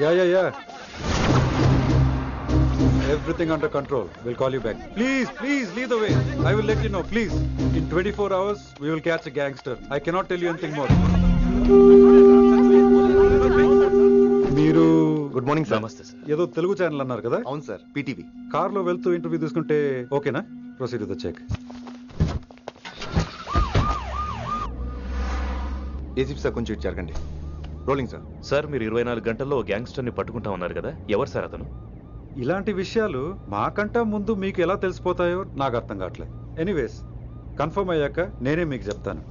Yeah. Everything under control. We'll call you back. Please, lead the way. I will let you know, please. In 24 hours, we will catch a gangster. I cannot tell you anything more. మీరు good morning sir. నమస్తే sir. ఏదో Telugu channel అన్నారు కదా? అవును sir, PTV. కార్లో వెళ్తూ interview తీసుకుంటే ఓకేనా? Proceed with the check. ACP sir కొంచెం ఇటు జరగండి. Rolling sir. సార్ మీరు 24 గంటల్లో గ్యాంగ్స్టర్ని పట్టుకుంటా ఉన్నారు కదా, ఎవరు సార్ అతను? ఇలాంటి విషయాలు మాకంటా ముందు మీకు ఎలా తెలిసిపోతాయో నాకు అర్థం కావట్లేదు. ఎనీవేస్, కన్ఫర్మ్ అయ్యాక నేనే మీకు చెప్తాను.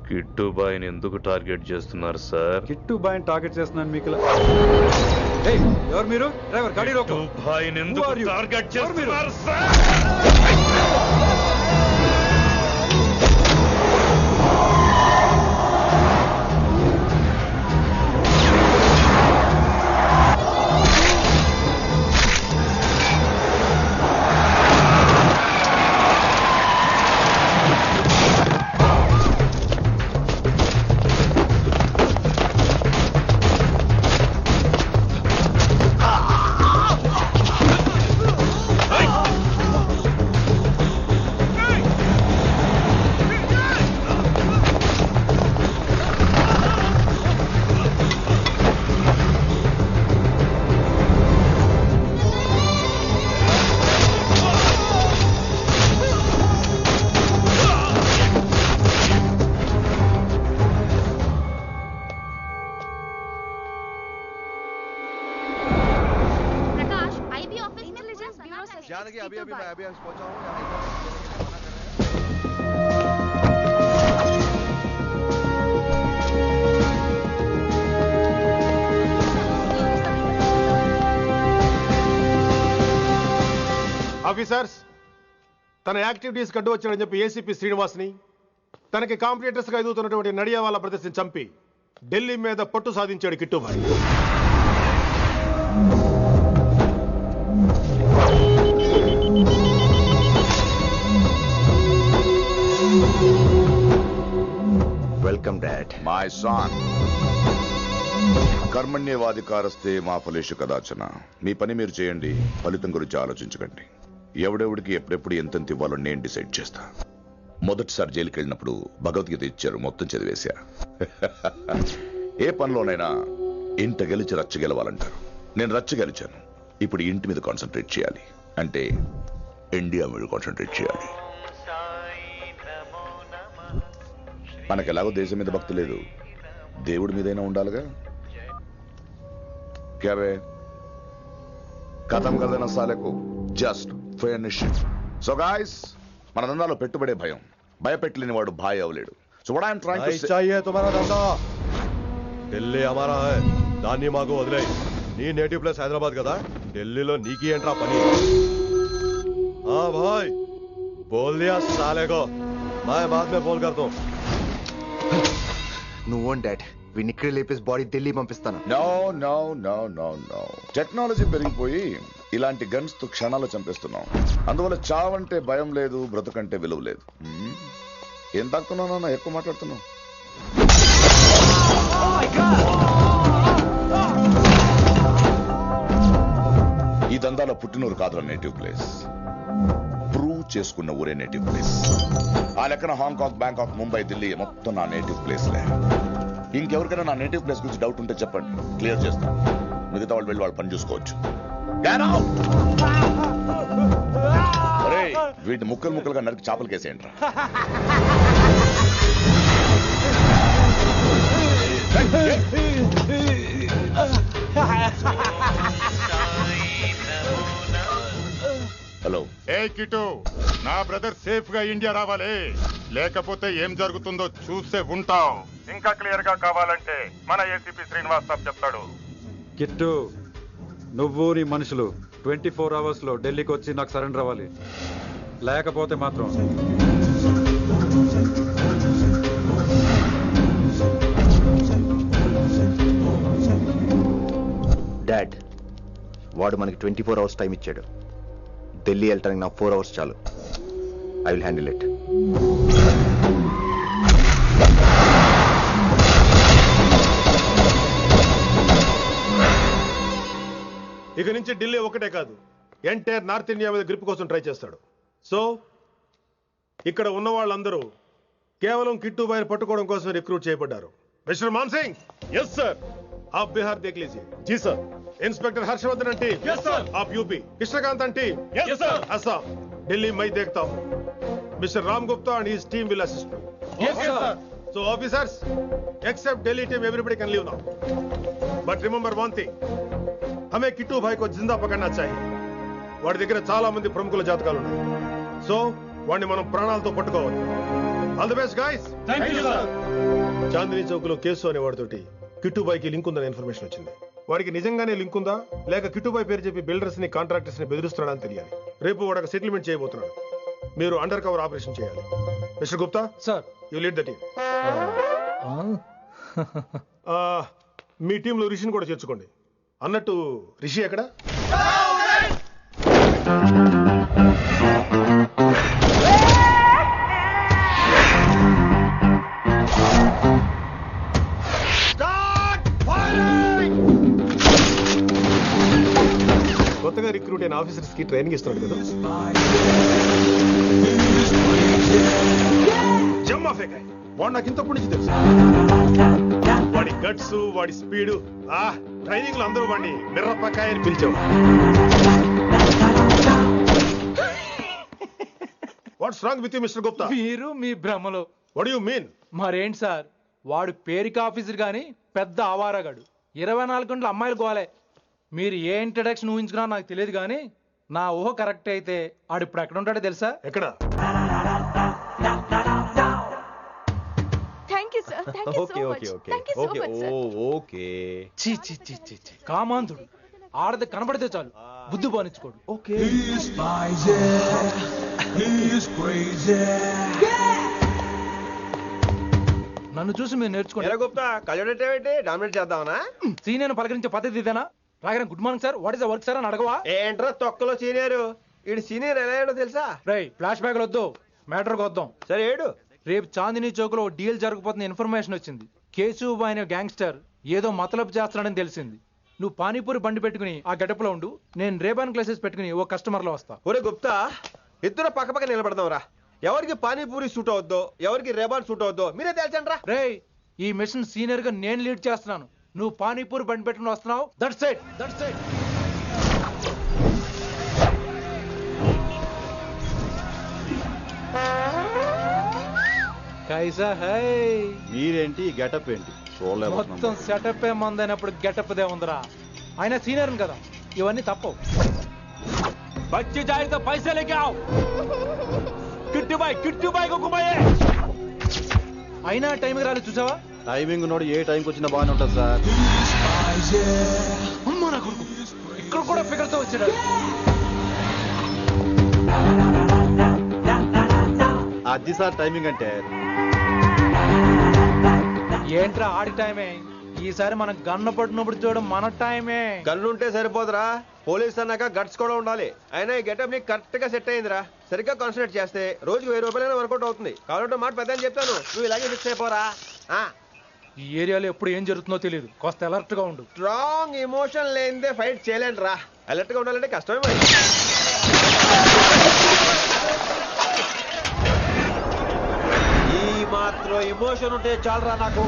కిట్టు బాయ్ని ఎందుకు టార్గెట్ చేస్తున్నారు సార్? కిట్టు బాయ్ని టార్గెట్ చేస్తున్నాను మీకు ఇలా. ఏయ్, ఎవరు మీరు? డ్రైవర్ గాడి రోకో. కిట్టు బాయ్ని ఎందుకు టార్గెట్ చేస్తున్నారు సార్? जानकी अभी मैं अभियांश पहुंचा हूं. ఆఫీసర్స్, తన యాక్టివిటీస్ కడ్డు వచ్చాడని చెప్పి ఏసీపీ శ్రీనివాస్ని తనకి కాంపిటేటర్స్ గా ఎదుగుతున్నటువంటి నడియావాల ప్రదర్శన చంపి ఢిల్లీ మీద పట్టు సాధించాడు Kittubhai. Welcome dad. My son, కర్మణ్యేవాధికారస్తే మా ఫలేషు కదాచన. మీ పని మీరు చేయండి, ఫలితం గురించి ఆలోచించకండి. ఎవడెవడికి ఎప్పుడెప్పుడు ఎంతెంత ఇవ్వాలో నేను డిసైడ్ చేస్తా. మొదటిసారి జైలుకి వెళ్ళినప్పుడు భగవద్గీత ఇచ్చారు, మొత్తం చదివేశా. ఏ పనిలోనైనా ఇంట గెలిచి రచ్చ గెలవాలంటారు. నేను రచ్చ గెలిచాను. ఇప్పుడు ఇంటి మీద కాన్సన్ట్రేట్ చేయాలి, అంటే ఇండియా మీద కాన్సన్ట్రేట్ చేయాలి. మనకు ఎలాగో దేశం మీద భక్తి లేదు, దేవుడి మీదైనా ఉండాలిగా. క్యాబే కథం కదన సాలకు జస్ట్ ఫినిష్. సో గాయ్స్, మన దందాలో పెట్టుబడే భయం. భయపెట్టలేని వాడు భాయ్ అవ్వలేడు. So what I am trying to say, चाहिए तुम्हारा धंधा, ఢిల్లీ हमारा है. దాన్ని మాకు వదిలే. నీ నేటివ్ ప్లేస్ హైదరాబాద్ కదా, ఢిల్లీలో నీకి ఏంట్రా పని? हाँ भाई, बोल दिया साले को, मैं बाद में फोन करता हूँ. నువ్వు డాడ్, వీడిని ఇక్కడ లేపేసి బాడీ ఢిల్లీ పంపిస్తాను. No no no no no. Technology పెరిగిపోయి ఇలాంటి గన్స్ తో క్షణాలు చంపేస్తున్నాం. అందువల్ల చావంటే భయం లేదు, బ్రతుకంటే విలువ లేదు. ఏం తాకుతున్నావు నాన్న, ఎక్కువ మాట్లాడుతున్నావు. ఈ దందాలో పుట్టినూరు కాదురా నేటివ్ ప్లేస్, ప్రూవ్ చేసుకున్న ఊరే నేటివ్ ప్లేస్. ఆ లెక్కన హాంకాంగ్, బ్యాంకాక్, ముంబై, ఢిల్లీ మొత్తం నా నేటివ్ ప్లేస్లే. ఇంకెవరికైనా నా నేటివ్ ప్లేస్ గురించి డౌట్ ఉంటే చెప్పండి, క్లియర్ చేస్తాను. మిగతా వాళ్ళు వెళ్ళి వాళ్ళు పని చూసుకోవచ్చు. వీటిని ముక్కలు ముక్కలుగా నరికి చేపలు కేసేయండి. హలో. ఏ కిటు, నా బ్రదర్ సేఫ్ గా ఇండియా రావాలి, లేకపోతే ఏం జరుగుతుందో చూసే ఉంటాం. ఇంకా క్లియర్ గా కావాలంటే మన ఏసీపీ శ్రీనివాస్ సాబ్ చెప్తాడు. కిట్టు, నువ్వు నీ మనుషులు 24 hours లో ఢిల్లీకి వచ్చి నాకు సరెండర్ అవ్వాలి. లేకపోతే మాత్రం డాడ్, వాడు మనకి 24 hours టైం ఇచ్చాడు. ఢిల్లీ వెళ్ళటానికి నాకు 4 hours చాలు. I will handle it. ఇక నుంచి ఢిల్లీ ఒకటే కాదు, ఎంటైర్ నార్త్ ఇండియా మీద గ్రిప్ కోసం ట్రై చేస్తాడు. సో ఇక్కడ ఉన్న వాళ్ళందరూ కేవలం కిట్టుబాయిని పట్టుకోవడం కోసం రిక్రూట్ చేయబడ్డారు. Mister Man Singh. Yes sir. आप बिहार देख लीजिए. जी sir. Inspector Harshvardhan team. Yes sir. आप UP. Krishnakant team. Yes sir. Assam. Delhi मैं देखता हूँ. Mister Ram Gupta and his team will assist me. Yes sir. So officers, except Delhi team, everybody can leave now. But remember one thing. हमें किट्टू भाई को जिंदा पकड़ना चाहिए. వాడి దగ్గర చాలా మంది ప్రముఖుల జాతకాలు ఉన్నాయి. సో వాడిని మనం ప్రాణాలతో పట్టుకోవాలి. All the best guys. Thank you sir. Chandni Chowk లో కేసు అనే వాడితోటి కిట్టుబాయికి లింక్ ఉందనే ఇన్ఫర్మేషన్ వచ్చింది. వాడికి నిజంగానే లింక్ ఉందా లేక కిట్టుబాయి పేరు చెప్పి బిల్డర్స్ ని కాంట్రాక్టర్స్ ని బెదిరిస్తున్నాడని తెలియాలి. రేపు వాడు ఒక సెటిల్మెంట్ చేయబోతున్నాడు. మీరు అండర్ కవర్ ఆపరేషన్ చేయాలి. Mister Gupta sir. You lead the team. మీ టీంలో రిషిని కూడా చేర్చుకోండి. అన్నట్టు రిషి ఎక్కడ? కొత్తగా రిక్రూట్ అయిన ఆఫీసర్స్ కి ట్రైనింగ్ ఇస్తున్నాడు కదా. జమ్మా ఫేకాయ్. వాడు నాకు ఇంతప్పటి నుంచి తెలుసు. వాడి గట్స్, వాడి స్పీడు, ట్రైనింగ్ లో అందరూ వాడిని మిర్రపకాయ అని పిలిచేవాడు. What's wrong with you mister Gupta? మీరు మీ భ్రమలో. What you mean? మరేంటి సార్, వాడు పేరుకి ఆఫీసర్ గాని పెద్ద ఆవారగాడు. 24 గంటలు అమ్మాయిలు గోలే. మీరు ఏ ఇంట్రడక్షన్ ఊహించుకున్నా నాకు తెలియదు కానీ నా ఊహ కరెక్ట్ అయితే ఆడు ఇప్పుడు ఎక్కడ ఉంటాడో తెలుసా? ఎక్కడ? చీ చీ చీ చీ చీ. కామాంధుడు. ఆడది కనబడితే చాలు బుద్ధి పోనిచ్చుకోడు. నన్ను చూసి మీరు నేర్చుకోండి. డామినేట్ చేద్దామనా? సీనియర్ పలకరించే పద్ధతి ఇదేనా? రాగానే good morning sir, what is the work sir అని అడగవా? ఏంట్రా తొక్కలో సీనియర్? ఈడు సీనియర్ ఎలా ఏడో తెలుసా? రై ఫ్లాష్ బ్యాక్ వద్దు, మ్యాటర్కి వద్దాం. సరే ఏడు. రేపు చాందినీ చౌక్ లో డీల్ జరగబోతున్న ఇన్ఫర్మేషన్ వచ్చింది. కేశూబాయ్ అనే గ్యాంగ్స్టర్ ఏదో మతలబు చేస్తున్నాడని తెలిసింది. నువ్వు పానీపూరి బండి పెట్టుకుని ఆ గడపలో ఉండు, నేను రేబాన్ క్లాసెస్ పెట్టుకుని ఓ కస్టమర్ లో వస్తా. ఒరే గుప్తా, ఇద్దరు పక్క పక్క నిలబడదాం రా. ఎవరికి పానీపూరి సూట్ అవుద్దో, ఎవరికి రేబాన్ సూట్ అవుద్దో మీరే తేల్చండి రా. రే, ఈ మిషన్ సీనియర్ గా నేను లీడ్ చేస్తున్నాను. నువ్వు పానీపూరి బండి పెట్టుకుని వస్తున్నావు. That's it, that's it. కైసా హై? మీరేంటి గెటప్ ఏంటి? మొత్తం సెటప్ ఏ మందైనప్పుడు గెటప్ దే ఉందిరా. ఆయన సీనియర్ కదా, ఇవన్నీ తప్పవు. బచ్చి జాయితో పైసా లేకే ఆవ్. కిట్టుబాయ్ కుక్కుబాయే. అయినా టైంకి రాలేదు చూసావా? టైమింగ్ నోడు ఏ టైంకి వచ్చినా బాగానే ఉంటుంది సార్. అమ్మ నా కొడుకు, ఇక్కడ కూడా ఫిగర్ తో వచ్చాడు. అది సార్ టైమింగ్ అంటే. ఏంట్రా ఆడి టైమే? ఈసారి మనం గన్ను పట్టినప్పుడు చూడడం మన టైమే. గన్ను ఉంటే సరిపోదురా, పోలీస్ అన్నాక గట్స్ కూడా ఉండాలి. అయినా ఈ గెటప్ నీకు కరెక్ట్ గా సెట్ అయిందిరా. సరిగ్గా కాన్సన్ట్రేట్ చేస్తే రోజుకి 1000 రూపాయలైనా వర్కౌట్ అవుతుంది. కాబట్టి మాట పెద్ద అని చెప్తాను, నువ్వు ఇలాగే ఫిక్స్ అయిపోరా. ఈ ఏరియాలో ఎప్పుడు ఏం జరుగుతుందో తెలియదు, కాస్త అలర్ట్ గా ఉండు. స్ట్రాంగ్ ఎమోషన్ లేనిదే ఫైట్ చేయలేండి రా. అలర్ట్ గా ఉండాలంటే కష్టమే మరి. ఈ మాత్రం ఎమోషన్ ఉంటే చాలరా నాకు.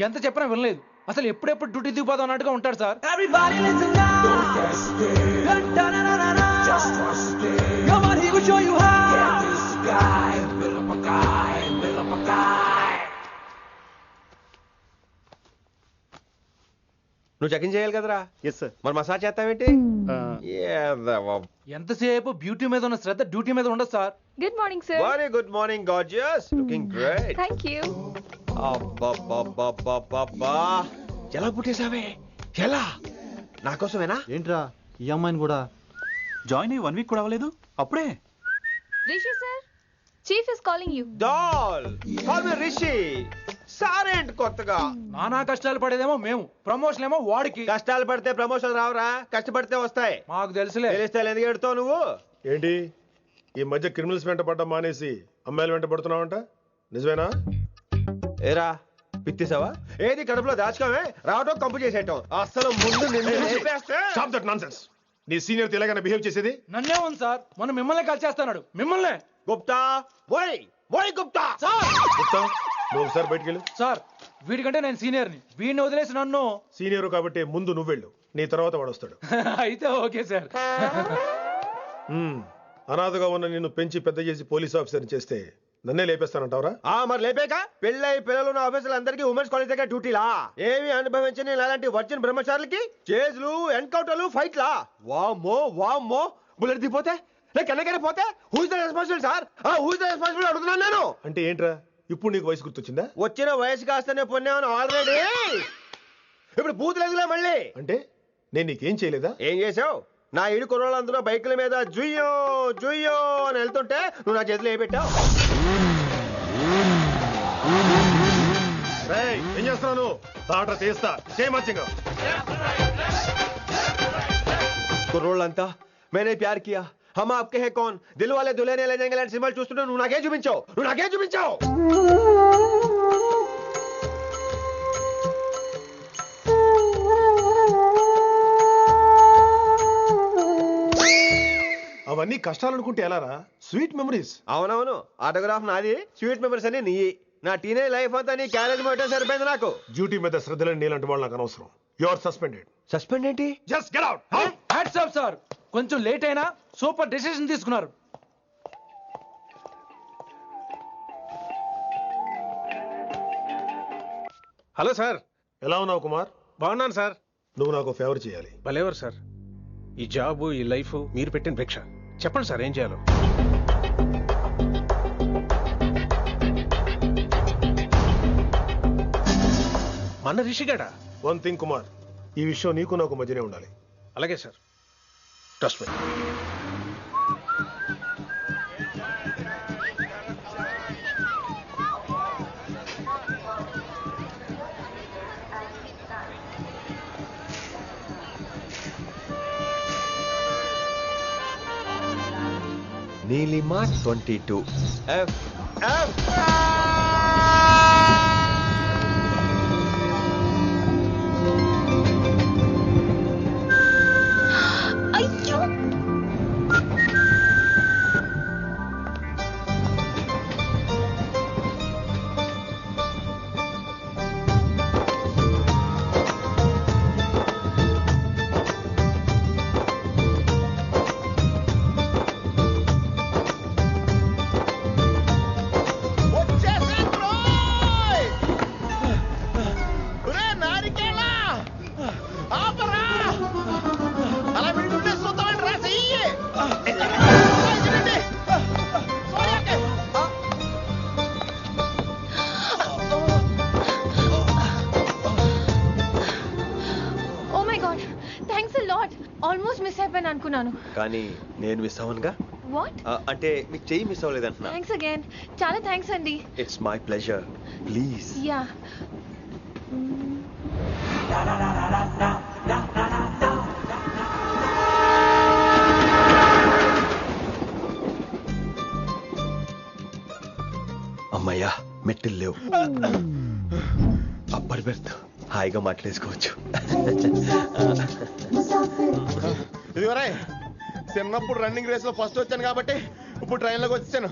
ఎంత చెప్పినా వినలేదు. అసలు ఎప్పుడెప్పుడు డ్యూటీ దిగిపోదాం అన్నట్టుగా ఉంటాడు సార్. నువ్వు చెకింగ్ చేయాలి కదరా? Yes sir. మరి మసాజ్ చేస్తావేంటి? ఎంతసేపు బ్యూటీ మీద ఉన్న శ్రద్ధ డ్యూటీ మీద ఉండదు sir. Good morning sir. Very good morning gorgeous, looking great. Thank you. అబ్బబ్బబ్బబ్బబ్బా, ఎలా పుట్టేశావే? ఎలా? నా కోసమేనా? ఏంట్రా ఈ అమ్మాయిని కూడా జాయిన్ అయ్యి 1 వీక్ కూడా అవ్వలేదు అప్పుడే? Rishi sir, chief is calling you. Doll call me Rishi. సారేంటి కొత్తగా? నానా కష్టాలు పడేదేమో మేము, ప్రమోషన్ ఏమో వాడికి. కష్టాలు పడితే ప్రమోషన్ రావురా, కష్టపడితే వస్తాయి. మాకు తెలుసులే. తెలిస్తే ఎందుకు ఎడుతావు నువ్వు? ఏంటి ఈ మధ్య క్రిమినల్స్ వెంట పడ్డం మానేసి అమ్మాయిలు వెంట పడుతున్నావంట, నిజమేనా? ఏరా పిత్తిసావా? ఏది కడుపులో దాచుకోవే, రావటం కంపు చేసేయటం. అసలు ముందు నిన్ను లేపేస్తే. Stop that nonsense. నీ సీనియర్ తెలంగాణ బిహేవ్ చేసేది. నన్నే ఉంది సార్, మనం మిమ్మల్ని కాల్ చేస్తున్నాడు. మిమ్మల్నే. గుప్తా ఓయ్ ఓయ్ గుప్తా. గుప్తా, నువ్వు ఒకసారి బయటికి వెళ్ళు. సార్ వీడికంటే నేను సీనియర్ని, వీడిని వదిలేసి నన్ను. సీనియర్ కాబట్టి ముందు నువ్వు వెళ్ళు, నీ తర్వాత వాడు వస్తాడు. అయితే ఓకే సార్. అనాథగా ఉన్న నిన్ను పెంచి పెద్ద చేసి పోలీస్ ఆఫీసర్ చేస్తే నన్నే లేపేస్తానంటావరా? మరి లేపాక పెళ్ళై పిల్లలు ఉన్న ఆఫీసులందరికీ ఉమెన్స్ కాలేజ్ దగ్గర డ్యూటీలా? ఏమి అనుభవించని అలాంటి వర్జిన్ బ్రహ్మచారులకి చేజ్లు, ఎన్కౌంటర్లు, ఫైట్లా? వామ్మో వామ్మో, బుల్లెట్ దిగిపోతే కన్నకైనా పోతే who is the responsible sir? Who is the responsible అడుగుతున్నాను నేను. అంటే ఏంట్రా ఇప్పుడు నీకు వయసు గుర్తొచ్చిందా? వచ్చిన వయసు కాస్తనే పొన్నాను ఆల్రెడీ. ఇప్పుడు బూత్ లేదులే మళ్ళీ. అంటే నేను నీకేం చేయలేదా? ఏం చేసావు? నా ఇడు కుర్రోళ్ళందరూ బైకుల మీద జుయ్యో జుయ్యో అని వెళ్తుంటే నువ్వు నా చేతిలో ఏ పెట్టావు? ఏం చేస్తున్నాను? తాట తీస్తా చేయమచ్చంగా. కుర్రోళ్ళంతా मैंने प्यार किया, हम आपके हैं कौन, दिल वाले दुल्हने ले जाएंगे లాంటి సినిమాలు చూస్తుంటే నువ్వు నాకే చూపించావు. అవన్నీ కష్టాలనుకుంటే ఎలారా? Sweet memories. అవునవును, ఆటోగ్రాఫ్ నాది, స్వీట్ మెమరీస్ అని నీ. నా టీనేజ్ లైఫ్ అంతా నీ క్యారేజ్ మోటే సరిపోయింది నాకు. డ్యూటీ మీద శ్రద్ధలేని నీలాంటి వాళ్ళు నాకు అనవసరం. You are suspended. సస్పెండ్ ఏంటి? Just get out. Hats off sir, కొంచెం లేట్ అయినా సూపర్ డెసిషన్ తీసుకున్నారు. Hello sir. ఎలా ఉన్నావు కుమార్? బాగున్నాను సార్. నువ్వు నాకు ఫేవర్ చేయాలి. భలేవారు సార్. ఈ జాబు, ఈ లైఫ్ మీరు పెట్టిన భిక్ష. చెప్పండి సార్ ఏం చేయాలో. మన రిషిగాడా? వన్ థింగ్ కుమార్, ఈ విషయం నీకు నాకు మధ్యనే ఉండాలి. అలాగే sir, trust me. Neelima 22 F. అయ్యో, ఆల్మోస్ట్ మిస్ అయిపోయాను అనుకున్నాను. కానీ నేను మిస్ అవ్వనుగా. వాట్? అంటే మీకు చెయ్యి మిస్ అవ్వలేదంటున్నా. థ్యాంక్స్ అగైన్, చాలా థ్యాంక్స్ అండి. It's my pleasure, please. Yeah. అమ్మయ్యా, మెట్టులు లేవు. అప్పర్ బెర్త్, హాయిగా మాట్లాడేసుకోవచ్చు. ఇదివరే చిన్నప్పుడు రన్నింగ్ రేస్ లో ఫస్ట్ వచ్చాను కాబట్టి ఇప్పుడు ట్రైన్ లోకి వచ్చాను.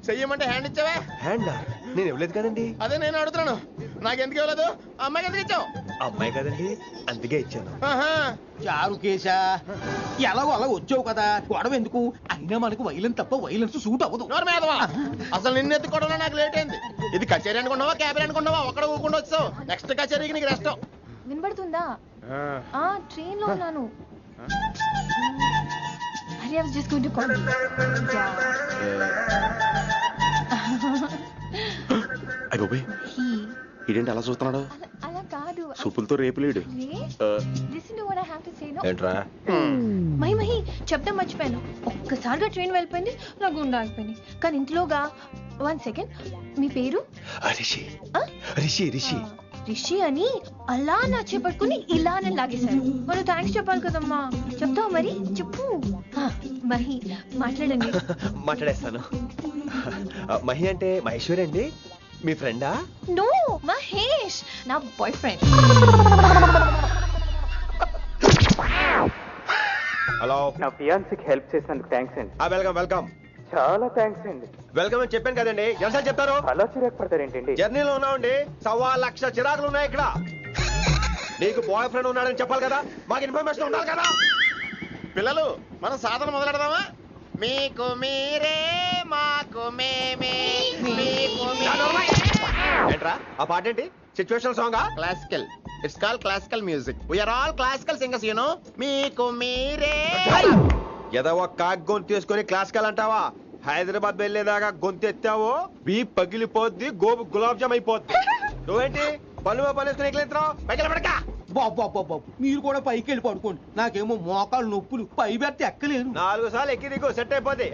చెయ్యమంటే హ్యాండ్ ఇచ్చావే. హ్యాండ్ నేను ఇవ్వలేదు కదండి. అదే నేను అడుగుతున్నాను. నాకెందుకు ఇవ్వలేదు అమ్మాయికి ఎందుకు ఇచ్చావు అమ్మాయి కదండి అందుకే ఇచ్చాను. చారు కేశా ఎలాగో అలా వచ్చావు కదా గొడవ ఎందుకు? అయినా మనకు వైలెన్స్ తప్ప వైలెన్స్ సూట్ అవ్వదు. అసలు నిన్ను ఎత్తుకోవడంలో నాకు లేట్ అయింది. ఇది కచేరీ అనుకున్నావా క్యాబరీ అనుకున్నావా? ఒక్కడ ఊకుండా వచ్చావు. నెక్స్ట్ కచేరీకి నీకు రెస్ట్. వినబడుతుందా? ట్రైన్ లో ఉన్నాను. I was just going to call you. అయ్యో ఇదేంటి అలా చూస్తున్నాడు? అలా కాదు. సూపులతో రేపు లేడు. Listen to what I have to say, no? ఏంట్రా? మహి చెప్పడం మర్చిపోయాను. ఒక్కసారిగా ట్రైన్ వెళ్ళిపోయింది, నా గుండె ఆగిపోయింది. కానీ ఇంట్లోగా 1 second. మీ పేరు? రిషి. రిషి రిషి రిషి అని అలా నా చేపట్టుకుని ఇలానే లాగేశారు. మనం థ్యాంక్స్ చెప్పాలి కదమ్మా. చెప్తావు మరి? చెప్పు. మహి మాట్లాడండి. మాట్లాడేస్తాను. మహి అంటే మహేశ్వరి అండి, మీ ఫ్రెండా? నో, మహేష్ నా బాయ్ ఫ్రెండ్. హలో. నా ఫియాన్సీకి హెల్ప్ చేసినందుకు థ్యాంక్స్ అండి. Welcome welcome. చాలా థ్యాంక్స్ అండి. వెల్కమ్ అని చెప్పాను కదండి, ఎన్నిసార్లు చెప్తారు? అలా చిరాకు పడతారేంటండి? జర్నీలో ఉన్నామండి, 1,00,000 చిరాకులు ఉన్నాయి ఇక్కడ. నీకు బాయ్ ఫ్రెండ్ ఉన్నాడని చెప్పాలి కదా, మాకు ఇన్ఫర్మేషన్ ఉండాలి కదా. పిల్లలు మనం సాధన మొదలెడదామా? మీకు మీరే మాకు మేమే. ఏంట్రా ఆ పాట ఏంటి? సిచ్యువేషన్ సాంగా? Classical. It's call classical music. We are all classical singers, you know. మీకు మీరే. ఏదో ఒక కాక్ గొంతు తీసుకొని క్లాసికల్ అంటావా? హైదరాబాద్ వెళ్ళేదాకా గొంతు ఎత్తావో బీ పగిలిపోద్ది, గోబు గులాబ్ జామ్ అయిపోద్ది. నువ్వేంటి పనులు పనేసుకుని ఎక్కలేస్తున్నావు? పైకి పడక. బాబు మీరు కూడా పైకి వెళ్ళి పడుకోండి. నాకేమో మోకాలు నొప్పులు, పై బెర్త ఎక్కలేను. 4 సార్లు ఎక్కి దిగు, సెట్ అయిపోద్ది.